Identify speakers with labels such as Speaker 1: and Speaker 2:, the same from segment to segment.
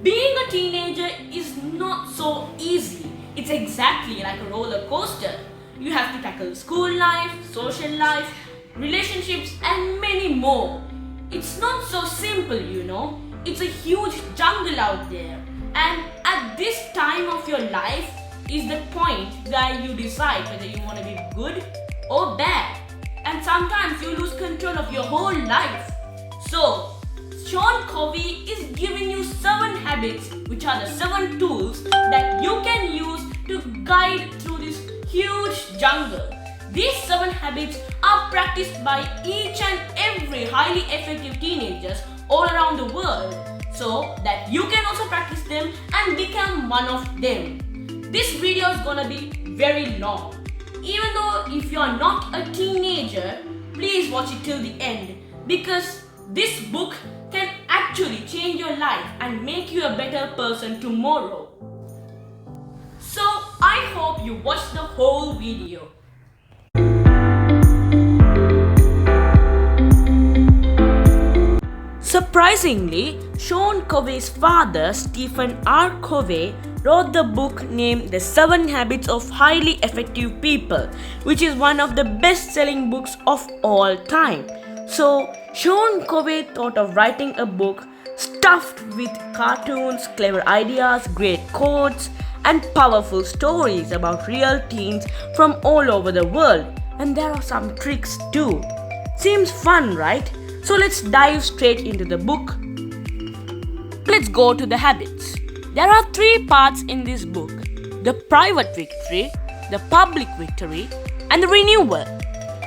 Speaker 1: Being a teenager is not so easy. It's exactly like a roller coaster. You have to tackle school life, social life, relationships, and many more. It's not so simple, you know. It's a huge jungle out there. And at this time of your life is the point where you decide whether you want to be good or bad. And sometimes you lose control of your whole life. So, Sean Covey is giving you 7 habits, which are the 7 tools that you can use to guide through this huge jungle. These 7 habits are practiced by each and every highly effective teenagers all around the world, so that you can also practice them and become one of them. This video is gonna be very long. Even though if you're not a teenager, please watch it till the end, because this book can actually change your life and make you a better person tomorrow. So I hope you watch the whole video. Surprisingly, Sean Covey's father, Stephen R. Covey, wrote the book named The 7 Habits of Highly Effective People, which is one of the best-selling books of all time. So, Sean Covey thought of writing a book stuffed with cartoons, clever ideas, great quotes, and powerful stories about real teens from all over the world. And there are some tricks too. Seems fun, right? So let's dive straight into the book. Let's go to the habits. There are 3 parts in this book: the private victory, the public victory, and the renewal.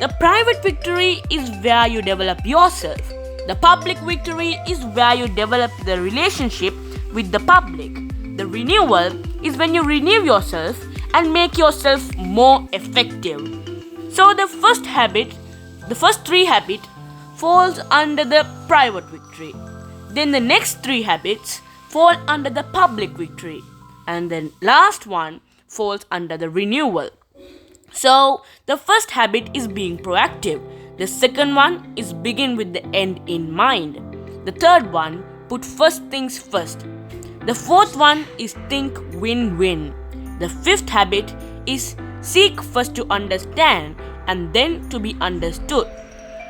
Speaker 1: The private victory is where you develop yourself. The public victory is where you develop the relationship with the public. The renewal is when you renew yourself and make yourself more effective. So the first 3 habits falls under the private victory. Then the next 3 habits fall under the public victory. And the last one falls under the renewal. So, the first habit is being proactive. The second one is begin with the end in mind. The third one, put first things first. The fourth one is think win-win. The fifth habit is seek first to understand and then to be understood.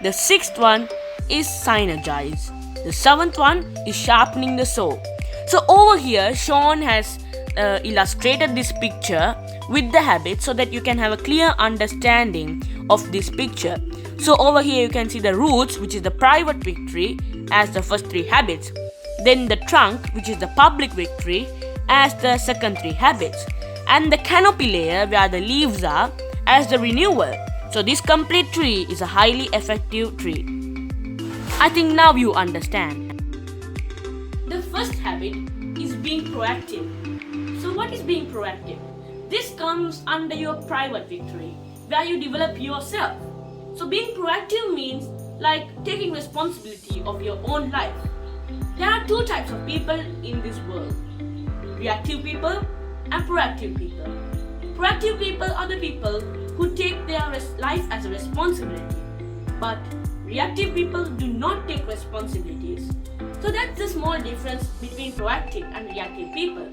Speaker 1: The sixth one is synergize. The seventh one is sharpening the saw. So over here, Sean has illustrated this picture with the habits so that you can have a clear understanding of this picture. So over here you can see the roots, which is the private victory, as the first 3 habits. Then the trunk, which is the public victory, as the second 3 habits. And the canopy layer, where the leaves are, as the renewal. So this complete tree is a highly effective tree. I think now you understand. The first habit is being proactive. So what is being proactive? This comes under your private victory, where you develop yourself. So being proactive means like taking responsibility of your own life. There are 2 types of people in this world: reactive people and proactive people. Proactive people are the people who take their life as a responsibility, but reactive people do not take responsibilities. So that's the small difference between proactive and reactive people.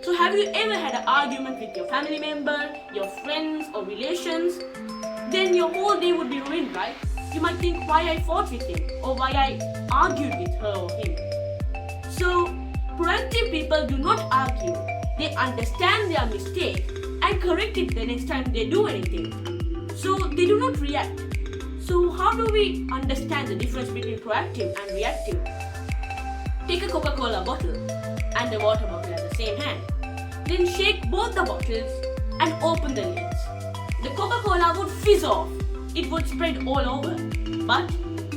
Speaker 1: So have you ever had an argument with your family member, your friends or relations? Then your whole day would be ruined, right? You might think why I fought with him or why I argued with her or him. So proactive people do not argue. They understand their mistake and correct it the next time they do anything. So they do not react. So how do we understand the difference between proactive and reactive? Take a Coca-Cola bottle and a water bottle at the same hand. Then shake both the bottles and open the lids. The Coca-Cola would fizz off. It would spread all over. But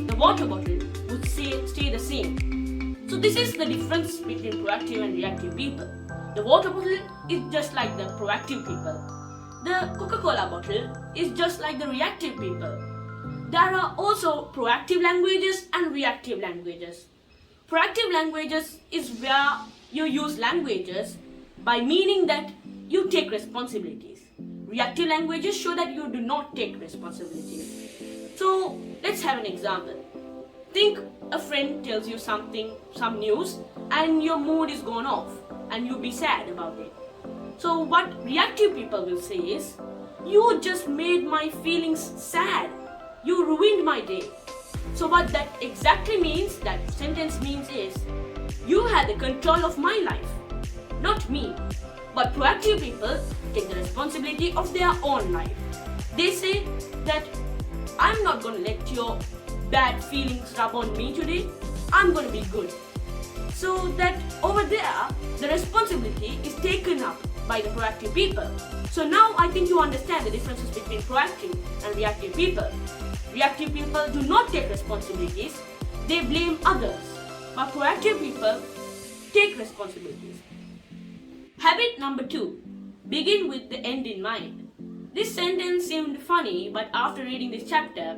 Speaker 1: the water bottle would stay the same. So this is the difference between proactive and reactive people. The water bottle is just like the proactive people. The Coca-Cola bottle is just like the reactive people. There are also proactive languages and reactive languages. Proactive languages is where you use languages by meaning that you take responsibilities. Reactive languages show that you do not take responsibilities. So let's have an example. Think a friend tells you some news and your mood is gone off and you'll be sad about it. So what reactive people will say is, you just made my feelings sad. You ruined my day. So what that exactly means, that sentence means is, you had the control of my life, not me. But proactive people take the responsibility of their own life. They say that I'm not going to let your bad feelings rub on me today. I'm going to be good. So that over there, the responsibility is taken up by the proactive people. So now I think you understand the differences between proactive and reactive people. Reactive people do not take responsibilities, they blame others. But proactive people take responsibilities. Habit number 2. Begin with the end in mind. This sentence seemed funny, but after reading this chapter,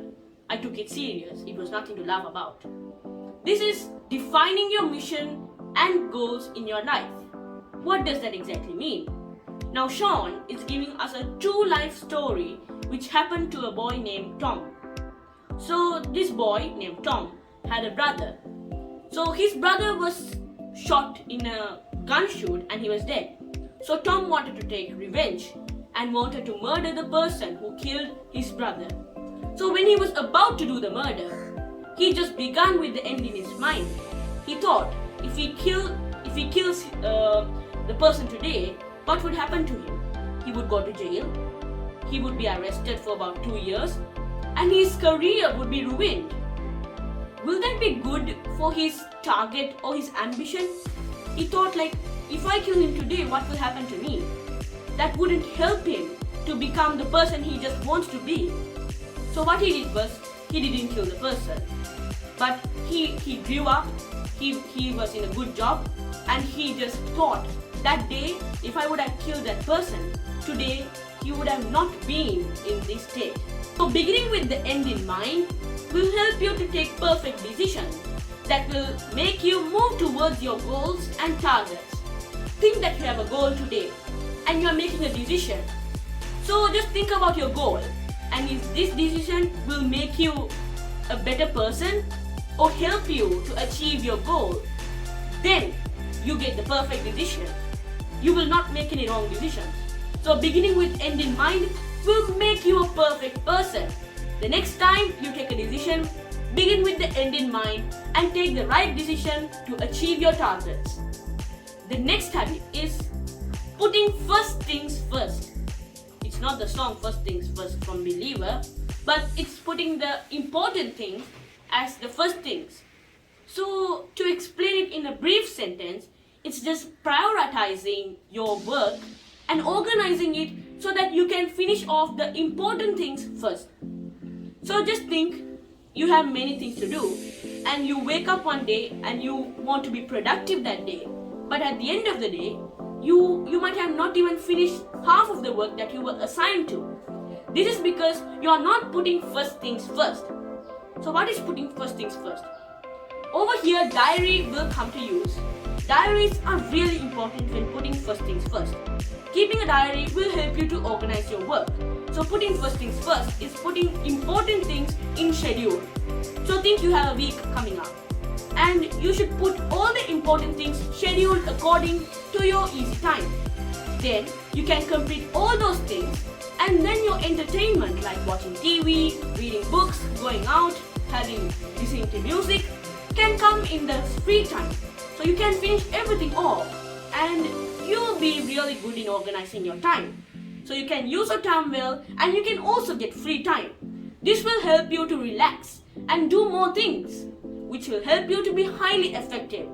Speaker 1: I took it serious. It was nothing to laugh about. This is defining your mission and goals in your life. What does that exactly mean? Now Sean is giving us a true life story which happened to a boy named Tom. So this boy named Tom had a brother. So his brother was shot in a gun shoot and he was dead. So Tom wanted to take revenge and wanted to murder the person who killed his brother. So when he was about to do the murder, he just began with the end in his mind. He thought, if he kills the person today, what would happen to him? He would go to jail, he would be arrested for about 2 years, and his career would be ruined. Will that be good for his target or his ambition? He thought, like, if I kill him today, what will happen to me? That wouldn't help him to become the person he just wants to be. So what he did was, he didn't kill the person. But he grew up, he was in a good job, and he just thought, that day, if I would have killed that person, today he would have not been in this state. So beginning with the end in mind will help you to take perfect decisions that will make you move towards your goals and targets. Think that you have a goal today and you are making a decision. So just think about your goal, and if this decision will make you a better person or help you to achieve your goal, then you get the perfect decision. You will not make any wrong decisions. So beginning with end in mind will make you a perfect person. The next time you take a decision, begin with the end in mind and take the right decision to achieve your targets. The next habit is putting first things first. It's not the song First Things First from Believer, but it's putting the important things as the first things. So to explain it in a brief sentence, it's just prioritizing your work and organizing it so that you can finish off the important things first. So just think, you have many things to do and you wake up one day and you want to be productive that day. But at the end of the day, you might have not even finished half of the work that you were assigned to. This is because you are not putting first things first. So what is putting first things first? Over here, diary will come to use. Diaries are really important when putting first things first. Keeping a diary will help you to organize your work. So putting first things first is putting important things in schedule. So think you have a week coming up, and you should put all the important things scheduled according to your easy time. Then you can complete all those things, and then your entertainment like watching TV, reading books, going out, listening to music can come in the free time. So you can finish everything off and you'll be really good in organizing your time. So you can use your time well and you can also get free time. This will help you to relax and do more things, which will help you to be highly effective.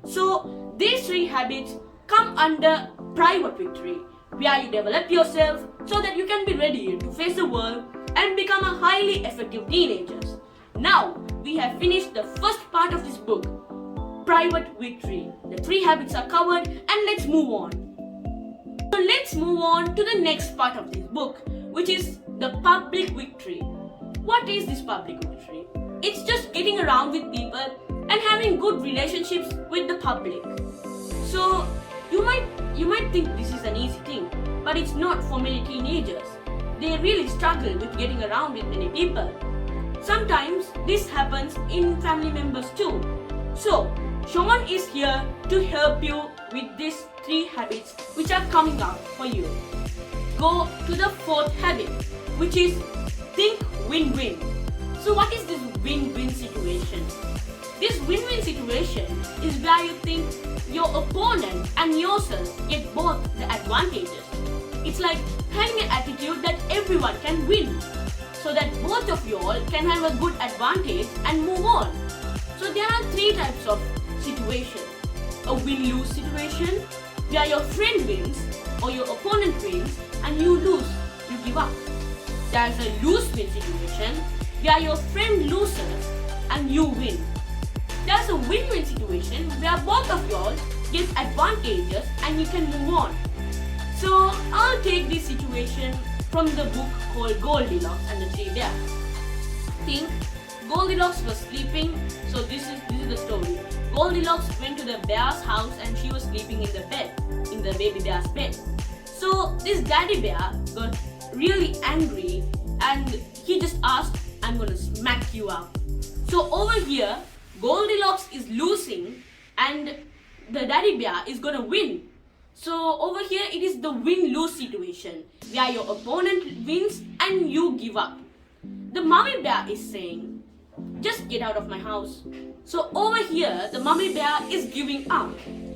Speaker 1: So these 3 habits come under private victory, where you develop yourself so that you can be ready to face the world and become a highly effective teenager. Now we have finished the first part of this book, Private Victory. The 3 habits are covered and let's move on. So let's move on to the next part of this book, which is the public victory. What is this public victory? It's just getting around with people and having good relationships with the public. So you might think this is an easy thing, but it's not for many teenagers. They really struggle with getting around with many people. Sometimes this happens in family members too. So Sean is here to help you with these 3 habits which are coming up for you. Go to the 4th habit, which is think win-win. So what is this win-win situation? This win-win situation is where you think your opponent and yourself get both the advantages. It's like having an attitude that everyone can win, so that both of you all can have a good advantage and move on. So there are 3 types of situation. A win-lose situation, where your friend wins or your opponent wins and you lose, you give up. There's a lose-win situation, where your friend loses and you win. There's a win-win situation where both of y'all get advantages and you can move on. So I'll take this situation from the book called Goldilocks and the 3 Bears. Think Goldilocks was sleeping, so this is the story. Goldilocks went to the bear's house and she was sleeping in the bed, in the baby bear's bed. So this daddy bear got really angry and he just asked, "I'm gonna smack you up." So over here, Goldilocks is losing and the daddy bear is gonna win. So over here it is the win-lose situation, where your opponent wins and you give up. The mummy bear is saying, "Just get out of my house." So over here the mummy bear is giving up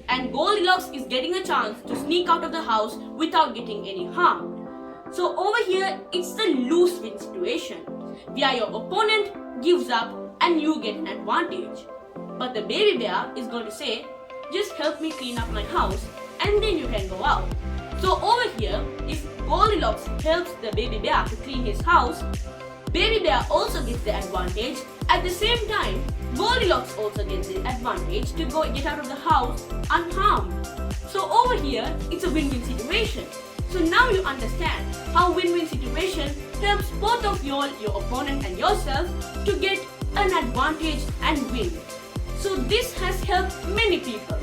Speaker 1: and Goldilocks is getting a chance to sneak out of the house without getting any harm. So over here it's the lose-win situation, where your opponent gives up and you get an advantage. But the baby bear is going to say, "Just help me clean up my house and then you can go out." So over here, if Goldilocks helps the baby bear to clean his house, baby bear also gets the advantage. At the same time, Goldilocks also gets the advantage to get out of the house unharmed. So over here, it's a win-win situation. So now you understand how win-win situation helps both of you, your opponent and yourself, to get an advantage and win. So this has helped many people.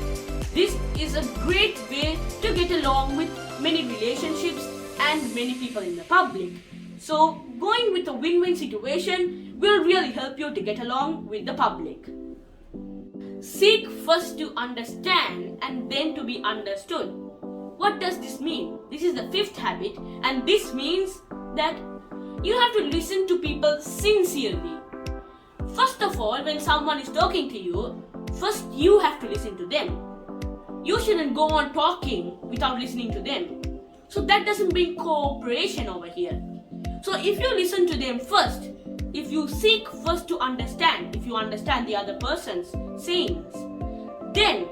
Speaker 1: This is a great way to get along with many relationships and many people in the public. So going with a win-win situation will really help you to get along with the public. Seek first to understand and then to be understood. What does this mean? This is the 5th habit, and this means that you have to listen to people sincerely. First of all, when someone is talking to you, first you have to listen to them. You shouldn't go on talking without listening to them. So that doesn't bring cooperation over here. So if you listen to them first, if you seek first to understand, if you understand the other person's sayings, then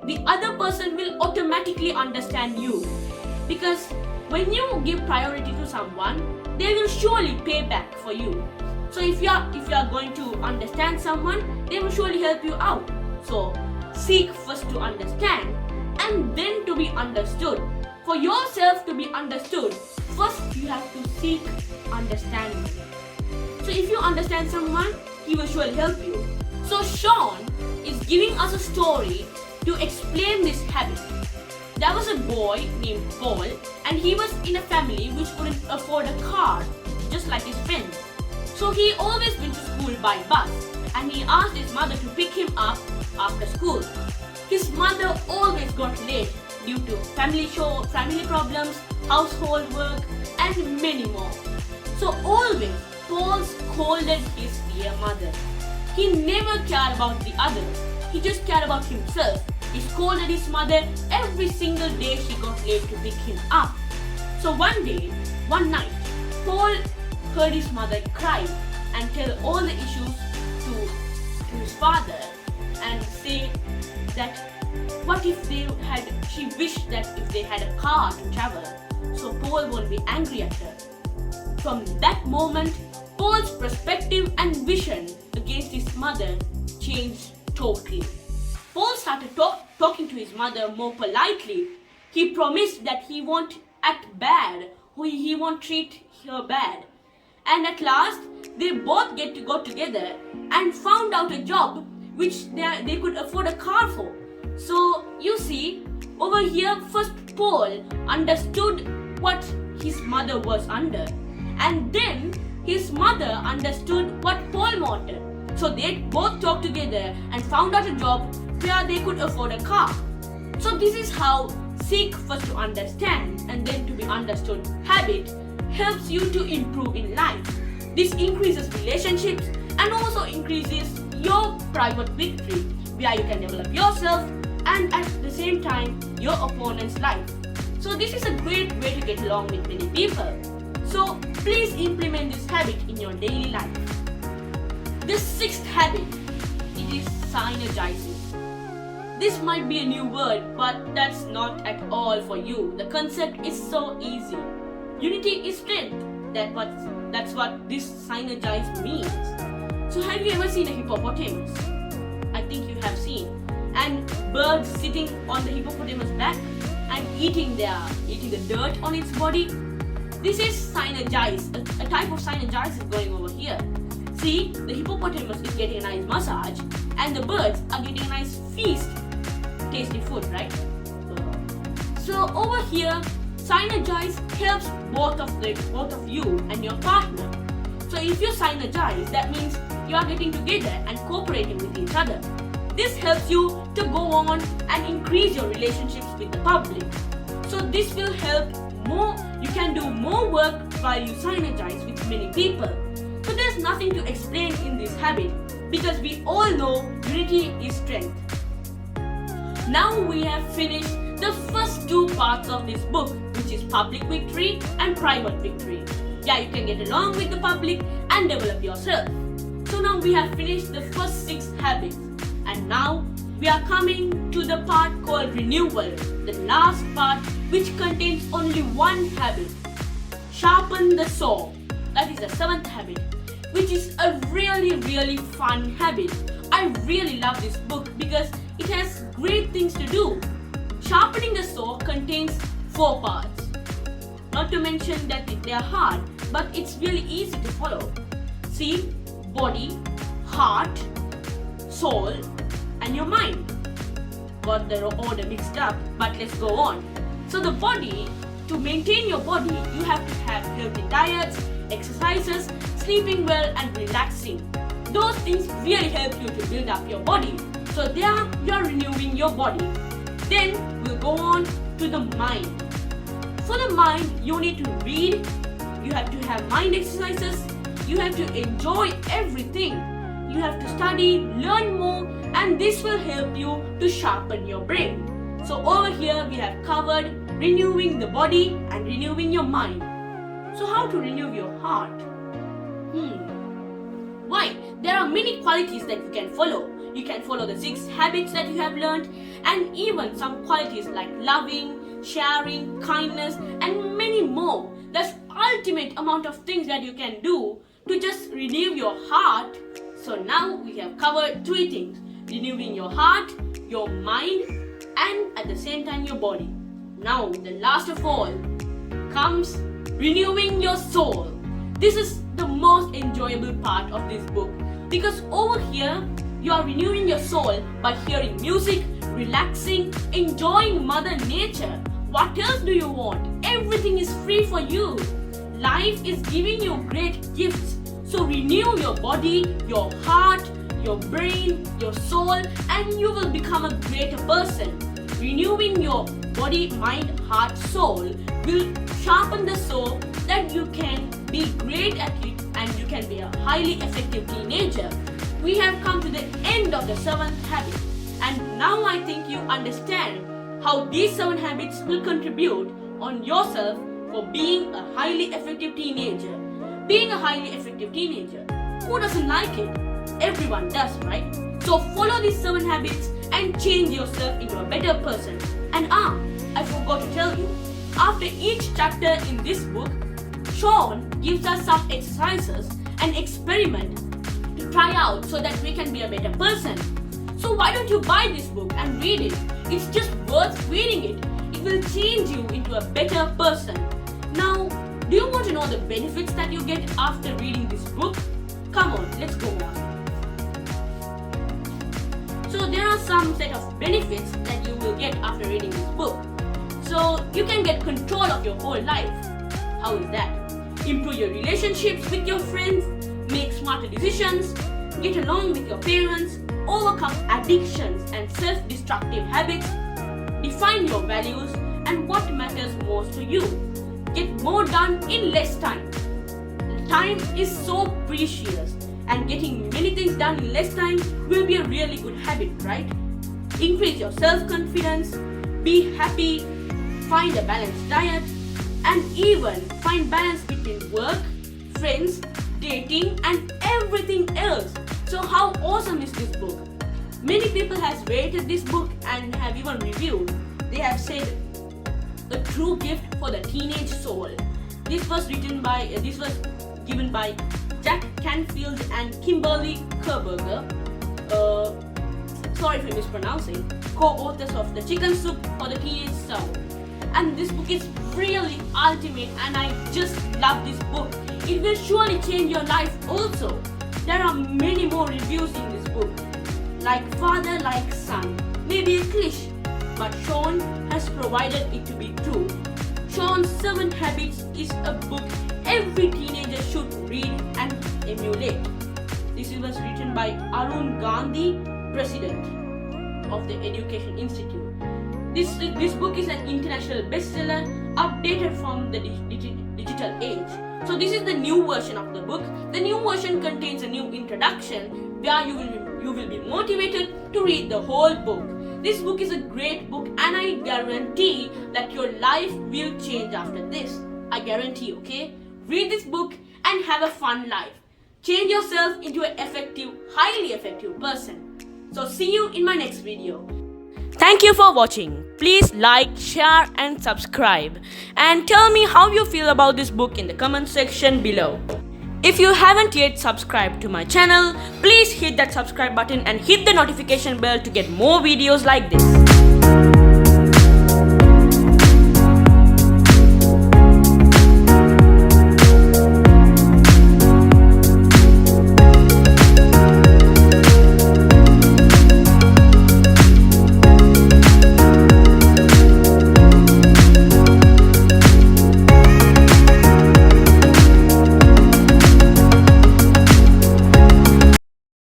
Speaker 1: the other person will automatically understand you. Because when you give priority to someone, they will surely pay back for you. So if you are going to understand someone, they will surely help you out. So seek first to understand and then to be understood. For yourself to be understood, first you have to seek understanding. So if you understand someone, he will surely help you. So Sean is giving us a story to explain this habit. There was a boy named Paul and he was in a family which couldn't afford a car, just like his friends. So he always went to school by bus and he asked his mother to pick him up after school. His mother always got late due to family problems, household work and many more. So always Paul scolded his dear mother. He never cared about the others. He just cared about himself. He scolded his mother every single day she got late to pick him up. So one night, Paul heard his mother cry and tell all the issues to his father and say that she wished that if they had a car to travel, so Paul won't be angry at her. From that moment, Paul's perspective and vision against his mother changed totally. Paul started talking to his mother more politely. He promised that he won't act bad, he won't treat her bad. And at last, they both got together and found out a job which they could afford a car for. So you see, over here, first Paul understood what his mother was under, and then his mother understood what Paul wanted. So they both talked together and found out a job where they could afford a car. So this is how seek first to understand and then to be understood habit helps you to improve in life. This increases relationships and also increases your private victory, where you can develop yourself and at the same time your opponent's life. So this is a great way to get along with many people. So please implement this habit in your daily life. The sixth habit, it is synergizing. This might be a new word, but that's not at all for you. The concept is so easy. Unity is strength. That's what this synergize means. So have you ever seen a hippopotamus? I think you have seen. And birds sitting on the hippopotamus back and eating the dirt on its body. This is synergize. A type of synergize is going over here. See, the hippopotamus is getting a nice massage and the birds are getting a nice feast. Tasty food, right? So over here, synergize helps both of you and your partner. So if you synergize, that means you are getting together and cooperating with each other. This helps you to go on and increase your relationships with the public. So this will help more. You can do more work while you synergize with many people. So there's nothing to explain in this habit because we all know unity is strength. Now we have finished the first two parts of this book, which is public victory and private victory. Yeah, you can get along with the public and develop yourself. So now we have finished the first 6 habits. And now we are coming to the part called renewal, the last part which contains only one habit. Sharpen the saw. That is the 7th habit, which is a really fun habit. I really love this book because it has great things to do. Sharpening the saw contains 4 parts. Not to mention that they are hard, but it's really easy to follow. See, body, heart, soul, and your mind. Got the order mixed up, but let's go on. So the body, to maintain your body, you have to have healthy diets, exercises, sleeping well, and relaxing. Those things really help you to build up your body. So there you are renewing your body. Then we'll go on to the mind. For the mind, you need to read, you have to have mind exercises, you have to enjoy everything. You have to study, learn more, and this will help you to sharpen your brain. So over here we have covered renewing the body and renewing your mind. So how to renew your heart? Why? There are many qualities that you can follow. You can follow the 6 habits that you have learned, and even some qualities like loving, sharing, kindness, and many more. That's ultimate amount of things that you can do to just renew your heart. So now we have covered 3 things: renewing your heart, your mind, and at the same time your body. Now the last of all comes renewing your soul. This is the most enjoyable part of this book because over here you are renewing your soul by hearing music, relaxing, enjoying Mother Nature. What else do you want? Everything is free for you. Life is giving you great gifts. So renew your body, your heart, your brain, your soul, and you will become a greater person. Renewing your body, mind, heart, soul will sharpen the soul that you can be great at it and you can be a highly effective teenager. We have come to the end of the 7th habit, and now I think you understand how these 7 habits will contribute on yourself for being a highly effective teenager. Being a highly effective teenager, who doesn't like it? Everyone does, right? So follow these 7 habits and change yourself into a better person. And I forgot to tell you, after each chapter in this book, Sean gives us some exercises and experiment to try out so that we can be a better person. So why don't you buy this book and read it? It's just worth reading it. It will change you into a better person. Now, do you want to know the benefits that you get after reading this book? Come on, let's go on. So there are some set of benefits that you will get after reading this book. So you can get control of your whole life. How is that? Improve your relationships with your friends, make smarter decisions, get along with your parents, overcome addictions and self-destructive habits, define your values and what matters most to you, get more done in less time. Time is so precious, and getting many things done in less time will be a really good habit, right? Increase your self-confidence, be happy, find a balanced diet, and even find balance between work, friends, dating, and everything else. So how awesome is this book? Many people have rated this book and have even reviewed. They have said a true gift for the teenage soul. This was given by Jack Canfield and Kimberly Kerberger. Sorry for mispronouncing. Co-authors of The Chicken Soup for the Teenage Soul. And this book is really ultimate, and I just love this book. It will surely change your life also. There are many more reviews in this book. Like father, like son. Maybe a cliche, but Sean has provided it to be true. Sean's 7 Habits is a book every teenager should read and emulate. This was written by Arun Gandhi, President of the Education Institute. This book is an international bestseller, updated from the digital age. So this is the new version of the book. The new version contains a new introduction where you will be motivated to read the whole book. This book is a great book, and I guarantee that your life will change after this. I guarantee, okay? Read this book and have a fun life. Change yourself into an effective, highly effective person. So see you in my next video. Thank you for watching. Please like, share and subscribe. And tell me how you feel about this book in the comment section below. If you haven't yet subscribed to my channel, please hit that subscribe button and hit the notification bell to get more videos like this.